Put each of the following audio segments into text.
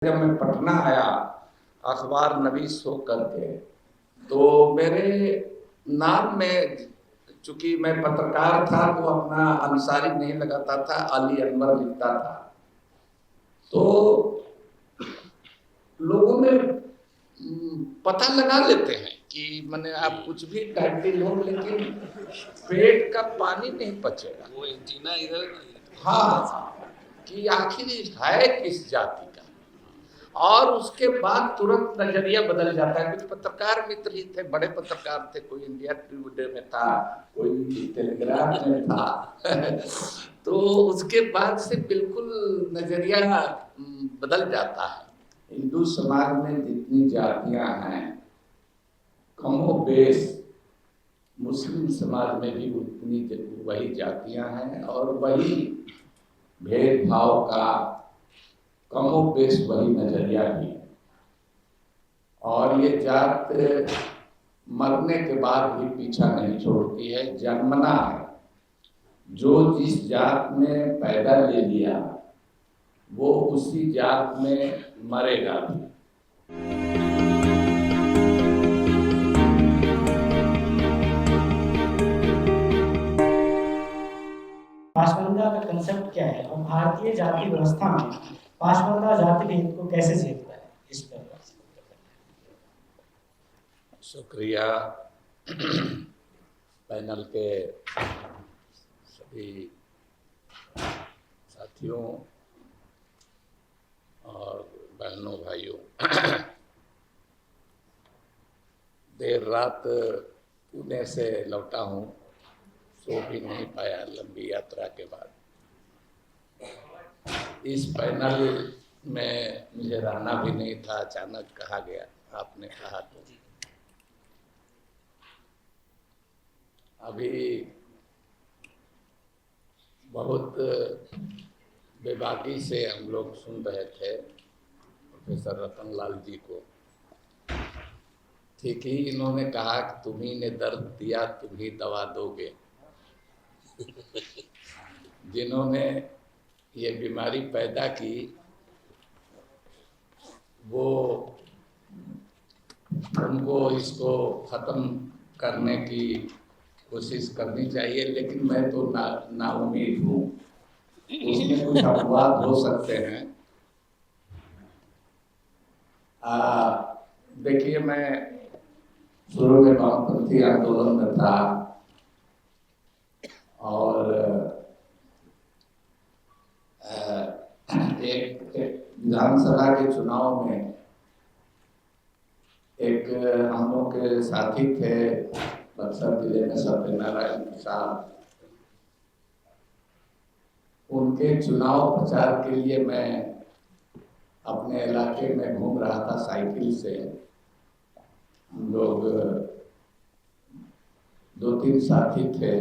जब मैं पटना आया अखबार नवीस हो करके, तो मेरे नाम में, चूंकि मैं पत्रकार था तो अपना अंसारी नहीं लगाता था, अली अनवर लिखता था। तो लोगों में पता लगा लेते हैं कि मैंने आप कुछ भी टाइटल हो, लेकिन पेट का पानी नहीं पचेगा। वो एंटीना इधर हाँ, कि आखिर है किस जाति का। और उसके बाद तुरंत नजरिया बदल जाता है। कुछ पत्रकार मित्र ही थे, बड़े पत्रकार थे, कोई इंडिया टुडे में था, कोई टेलीग्राफ में था तो उसके बाद से बिल्कुल नजरिया बदल जाता है। हिंदू समाज में जितनी जातियां हैं, कमो बेश मुस्लिम समाज में भी उतनी वही जातियां हैं और वही भेदभाव का कमो बेश वही नजरिया भी है। और ये जात मरने के बाद भी पीछा नहीं छोड़ती है, जन्मना है। जो जिस जात में पैदा ले लिया वो उसी जात में मरेगा भी। पाशवंदा का कंसेप्ट क्या है और भारतीय जाति व्यवस्था में पाशवंदा जाति भेद को कैसे देखता है, इस पर शुक्रिया पैनल के सभी साथियों और बहनों भाइयों। देर रात पुणे से लौटा हूँ, सो भी नहीं पाया लंबी यात्रा के बाद। इस पैनल में मुझे रहना भी नहीं था, अचानक कहा गया, आपने कहा तो। अभी बहुत बेबाकी से हम लोग सुन रहे थे प्रोफेसर रतनलाल जी को। ठीक ही इन्होंने कहा कि तुम्ही ने दर्द दिया, तुम ही दवा दोगे। जिन्होंने ये बीमारी पैदा की वो, उनको इसको खत्म करने की कोशिश करनी चाहिए, लेकिन मैं तो नाउम्मीद हूँ। उसमें कुछ अपवाद हो सकते हैं। देखिए, मैं शुरू में वामपंथी आंदोलन में था और एक विधानसभा के चुनाव में एक हम लोग के साथी थे बक्सर जिले में सत्यनारायण प्रसाद, उनके चुनाव प्रचार के लिए मैं अपने इलाके में घूम रहा था साइकिल से। हम लोग 2-3 साथी थे।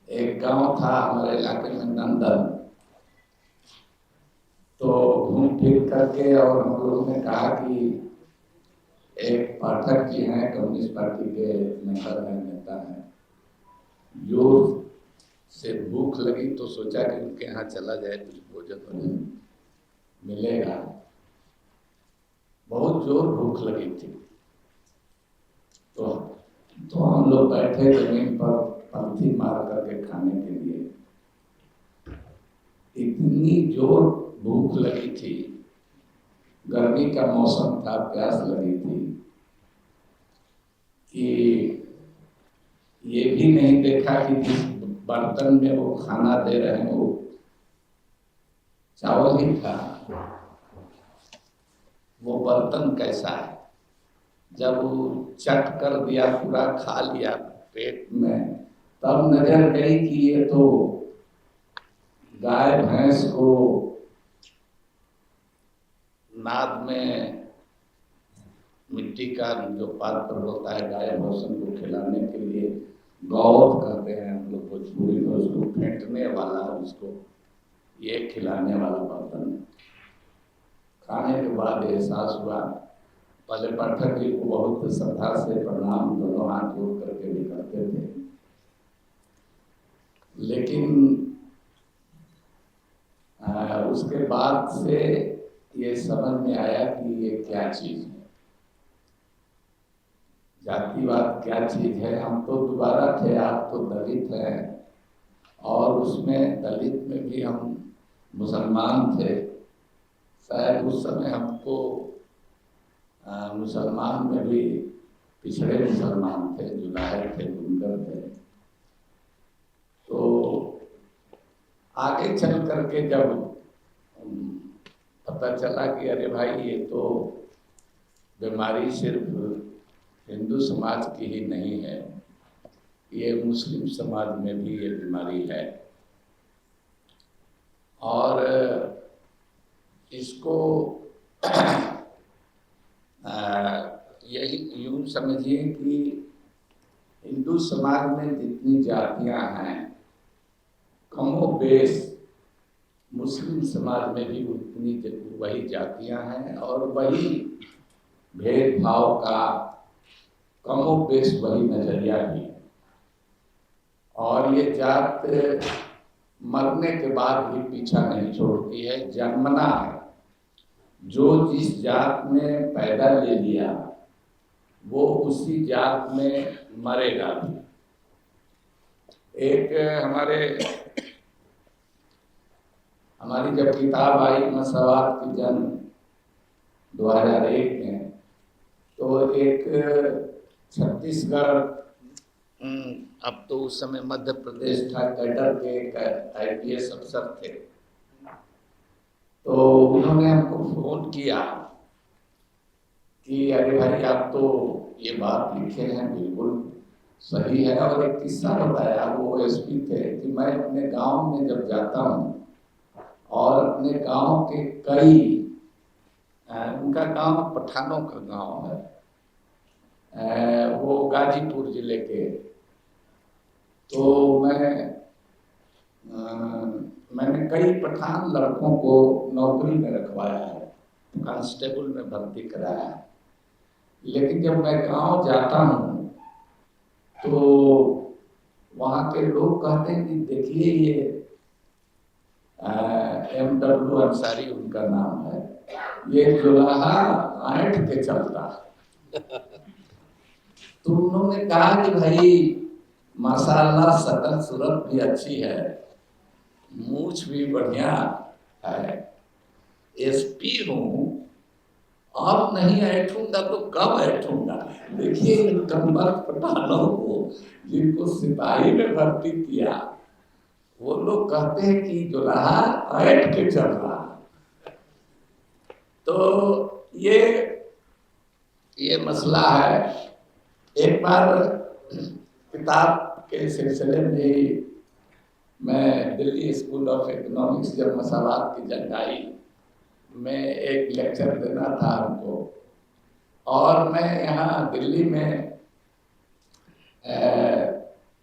एक गांव था हमारे इलाके में नंदन, तो घूम फिर करके और हम लोगों ने कहा कि एक पाठक जी हैं, कम्युनिस्ट पार्टी के मेंबर हैं, नेता हैं, जोर से भूख लगी तो सोचा कि उनके यहाँ चला जाए, कुछ भोजन मिलेगा। बहुत जोर भूख लगी थी तो हम लोग बैठे जमीन पर पंथी मार करके खाने के लिए। इतनी जोर भूख लगी थी, गर्मी का मौसम था, प्यास लगी थी कि ये भी नहीं देखा कि जिस बर्तन में वो खाना दे रहे हैं वो चावल ही था, वो बर्तन कैसा है। जब वो चट कर दिया, पूरा खा लिया पेट में, तब नजर गई कि ये तो गाय भैंस को नाद में मिट्टी का जो पात्र होता है गाय भैंसों को खिलाने के लिए, गौर कहते हैं हम लोग भोजपुरी में, उसको फेंटने वाला, उसको ये खिलाने वाला बर्तन। खाने के बाद एहसास हुआ, पहले पाठक जी को बहुत श्रद्धा से प्रणाम दोनों हाथ जोड़ करके भी करते थे, लेकिन उसके बाद से ये समझ में आया कि ये क्या चीज है, जातिवाद क्या चीज है। हम तो दोबारा थे, आप तो दलित हैं, और उसमें दलित में भी हम मुसलमान थे। शायद उस समय हमको मुसलमान में भी पिछड़े मुसलमान थे, जुलाहे थे, गुंगर थे। तो आगे चल करके जब पता चला कि अरे भाई ये तो बीमारी सिर्फ हिंदू समाज की ही नहीं है, ये मुस्लिम समाज में भी ये बीमारी है, और इसको यही यूं समझिए कि हिंदू समाज में जितनी जातियां हैं, कमो बेश मुस्लिम समाज में भी उतनी वही जातियां हैं, और वही भेदभाव का कमो बेश वही नजरिया भी है। और ये जात मरने के बाद भी पीछा नहीं छोड़ती है, जन्मना है। जो जिस जात में पैदा ले लिया वो उसी जात में मरेगा भी। एक हमारी जब किताब आई मसवात की जन्म 2001 में, तो एक छत्तीसगढ़, अब तो उस समय मध्य प्रदेश था, कैडर के एक IPS अफसर थे, तो उन्होंने हमको फोन किया कि अरे भाई आप तो ये बात लिखे हैं बिल्कुल सही है, और एक किस्सा बताया। वो SP थे कि मैं अपने गांव में जब जाता हूँ और अपने गांव के कई, उनका गांव पठानों का गांव है, वो गाजीपुर जिले के, तो मैंने कई पठान लड़कों को नौकरी में रखवाया है, कांस्टेबल में भर्ती कराया है। लेकिन जब मैं गांव जाता हूँ तो वहाँ के लोग कहते हैं कि देखिए ये MW अंसारी उनका नाम है, ये जुलाहा ऐंठ के चलता है। तो उन्होंने कहा कि भाई माशाअल्लाह शकल सूरत भी अच्छी है, मूछ भी बढ़िया है, SP हूँ, अब नहीं ऐठूंगा तो कब ऐठूंगा। देखिए इन कमबख्त पठानों को जिनको सिपाही में भर्ती किया, वो लोग कहते हैं कि जुलाहा ऐठ के चल रहा। तो ये मसला है। एक बार किताब के सिलसिले में ही मैं दिल्ली स्कूल ऑफ इकोनॉमिक्स जब मसावात की जंग आई, मैं एक लेक्चर देना था हमको, और मैं यहाँ दिल्ली में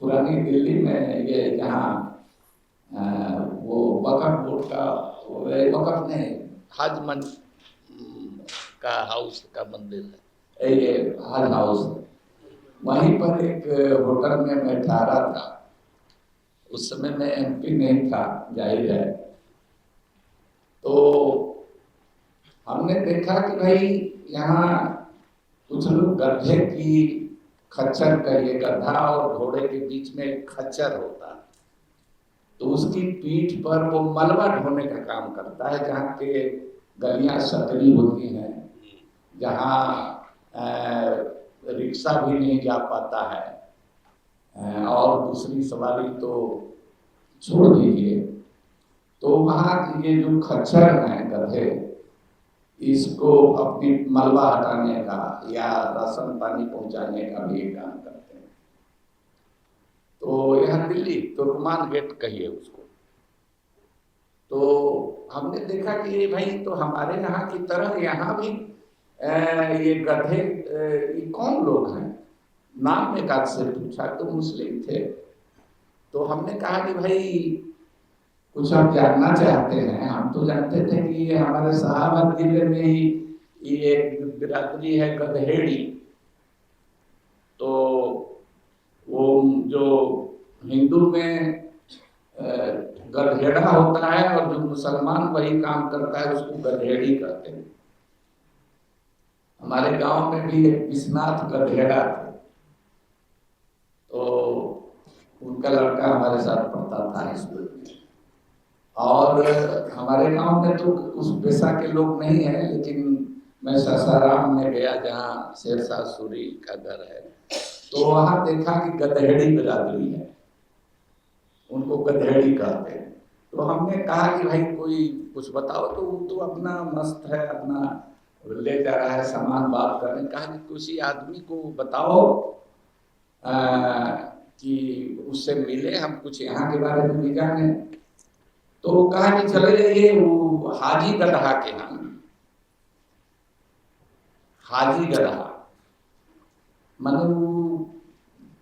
पुरानी दिल्ली में ये जहाँ वो वक़्फ़ बोर्ड का वक़्फ़ नहीं, हज मन का हाउस का मंदिर है, ये हज हाउस, वहीं पर एक होटल में मैं ठहरा था। उस समय मैं MP नहीं था, जाहिर है। तो हमने देखा कि भाई यहाँ कुछ लोग गधे की, खच्चर कहिए, गधा और घोड़े के बीच में एक खच्चर होता है, तो उसकी पीठ पर वो मलबा ढोने का काम करता है। जहाँ के गलियां सकरी होती हैं, जहाँ रिक्शा भी नहीं जा पाता है, और दूसरी सवारी तो छोड़ दीजिए, तो वहाँ ये जो खच्चर हैं गधे, इसको अपनी मलबा हटाने का या राशन पानी पहुंचाने का भी काम करते हैं। तो यहाँ दिल्ली तुर्कमान गेट कहिए उसको, तो हमने देखा कि ये भाई तो हमारे यहाँ की तरह यहाँ भी ये गधे, ये कौन लोग हैं। नाम एक आध से पूछा तो मुस्लिम थे। तो हमने कहा कि भाई कुछ आप जानना चाहते हैं। हम तो जानते थे कि ये हमारे शाहाबाद जिले में ही ये बिरादरी है गधेड़ी। तो वो जो हिंदू में गधेड़ा होता है और जो मुसलमान वही काम करता है उसको गधेड़ी कहते हैं। हमारे गांव में भी एक विश्वनाथ गधेड़ा थे, तो उनका लड़का हमारे साथ पढ़ता था स्कूल में। और हमारे गांव में तो उस पेशा के लोग नहीं है, लेकिन मैं सासाराम में गया जहाँ शेरशाह सूरी का घर है, तो वहां देखा कि गधेड़ी बिरादरी है, उनको गधेड़ी कहते हैं। तो हमने कहा कि भाई कोई कुछ बताओ, तो वो तो अपना मस्त है, अपना ले जा रहा है सामान बात करने। कहा कि किसी आदमी को बताओ कि उससे मिले, हम कुछ यहाँ के बारे में भी जाने। तो कहा कि चले जाइए वो हाजी गदहा के यहाँ। हाजी गदहा माने वो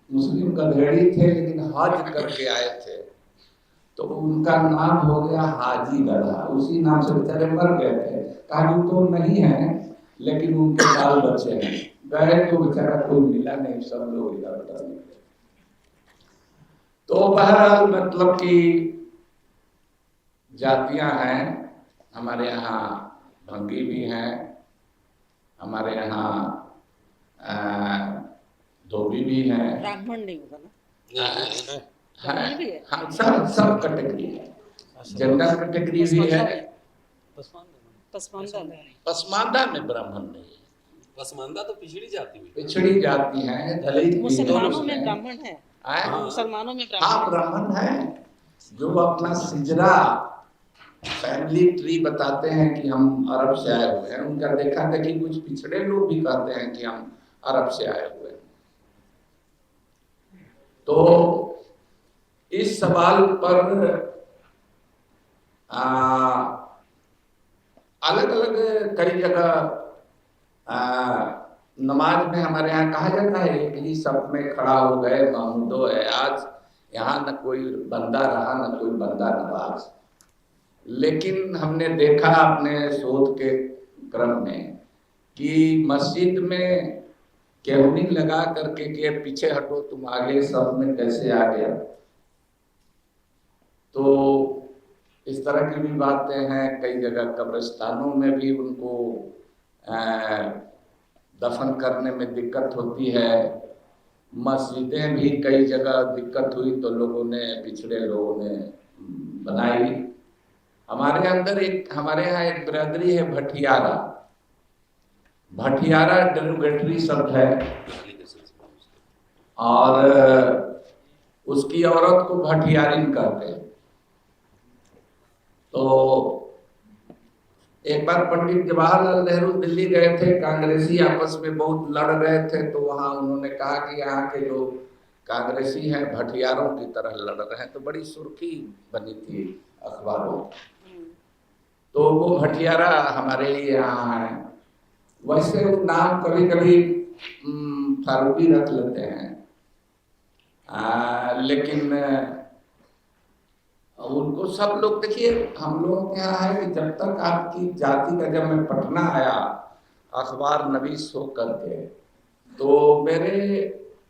मुस्लिम गधेड़ी थे लेकिन हज करके आए थे, तो उनका नाम हो गया हाजी गदहा। उसी नाम से बेचारे मर गए थे। कहा तो नहीं है लेकिन उनके बाल बच्चे हैं। गए तो बेचारा कोई मिला नहीं, सब लोग इधर उधर निकले। तो बहरहाल मतलब कि जातियां हैं हमारे यहाँ, भंगी भी हैं हमारे यहाँ, धोबी भी हैं, ब्राह्मण नहीं होगा ना, है, भी है। हाँ सब कैटेगरी है, जनरल कैटेगरी भी है। पसमानदा में ब्राह्मण नहीं है, पसमानदा तो पिछड़ी जाति में, पिछड़ी जाति है, दलित भी मुसलमानों में ब्राह्मण है, हाँ, मुसलमानों में हाँ ब्राह्मण है, जो अपना सिजरा फैमिली ट्री बताते हैं कि हम अरब से आए हुए हैं। उनका देखा देखी कुछ पिछड़े लोग भी कहते हैं कि हम अरब से आए हुए हैं। तो इस सवाल पर अलग अलग कई जगह नमाज में हमारे यहाँ कहा जाता है एक ही सब में खड़ा हो गए महमूदो है आज, यहाँ न कोई बंदा रहा न कोई बंदा नवाज। लेकिन हमने देखा अपने शोध के क्रम में कि मस्जिद में केहुनी लगा करके के पीछे हटो तुम आगे सब में कैसे आ गया। तो इस तरह की भी बातें हैं। कई जगह कब्रिस्तानों में भी उनको दफन करने में दिक्कत होती है। मस्जिदें भी कई जगह दिक्कत हुई तो लोगों ने, पिछड़े लोगों ने बनाई। हमारे यहाँ एक बिरादरी है भटियारा। भटियारा डेरोगेटरी शब्द है और उसकी औरत को भटियारिन कहते हैं। तो एक बार पंडित जवाहरलाल नेहरू दिल्ली गए थे, कांग्रेसी आपस में बहुत लड़ रहे थे, तो वहां उन्होंने कहा कि यहाँ के जो कांग्रेसी हैं भटियारों की तरह लड़ रहे हैं, तो बड़ी सुर्खी बनी थी अखबारों। तो वो भटियारा हमारे लिए यहाँ है। वैसे वो नाम कभी कभी फारूकी रख लेते हैं, लेकिन उनको सब लोग, देखिए हम लोगों के यहाँ है कि जब तक आपकी जाति का, जब मैं पटना आया अखबार नवीस हो करके, तो मेरे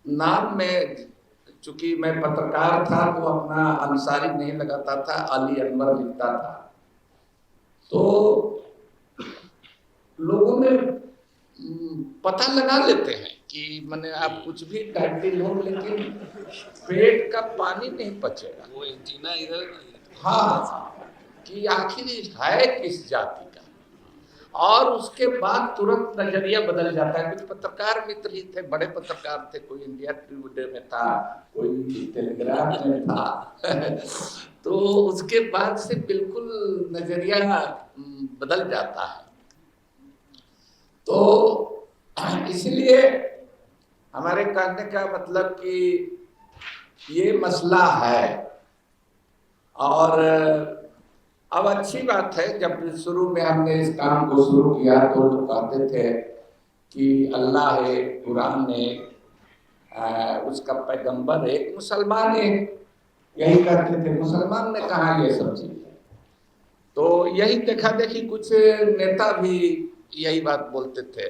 नाम में, चूंकि मैं पत्रकार था तो अपना अंसारी नहीं लगाता था, अली अनवर लिखता था। तो लोगों में पता लगा लेते हैं कि मैंने आप कुछ भी टाइटल हो लेकिन पेट का पानी नहीं पचेगा। वो एंटीना इधर, हाँ, कि आखिर है किस जाति का, और उसके बाद तुरंत नजरिया बदल जाता है। कुछ पत्रकार मित्र ही थे, बड़े पत्रकार थे, कोई इंडिया टुडे में था, कोई टेलीग्राफ में था तो उसके बाद से बिल्कुल नजरिया बदल जाता है। तो इसलिए हमारे कहने का मतलब कि ये मसला है। और अब अच्छी बात है, जब शुरू में हमने इस काम को शुरू किया तो कहते थे कि अल्लाह है, कुरान ने, उसका पैगंबर एक, मुसलमान एक, यही कहते थे। मुसलमान ने कहा ये सब चीज। तो यही देखा देखी कुछ नेता भी यही बात बोलते थे।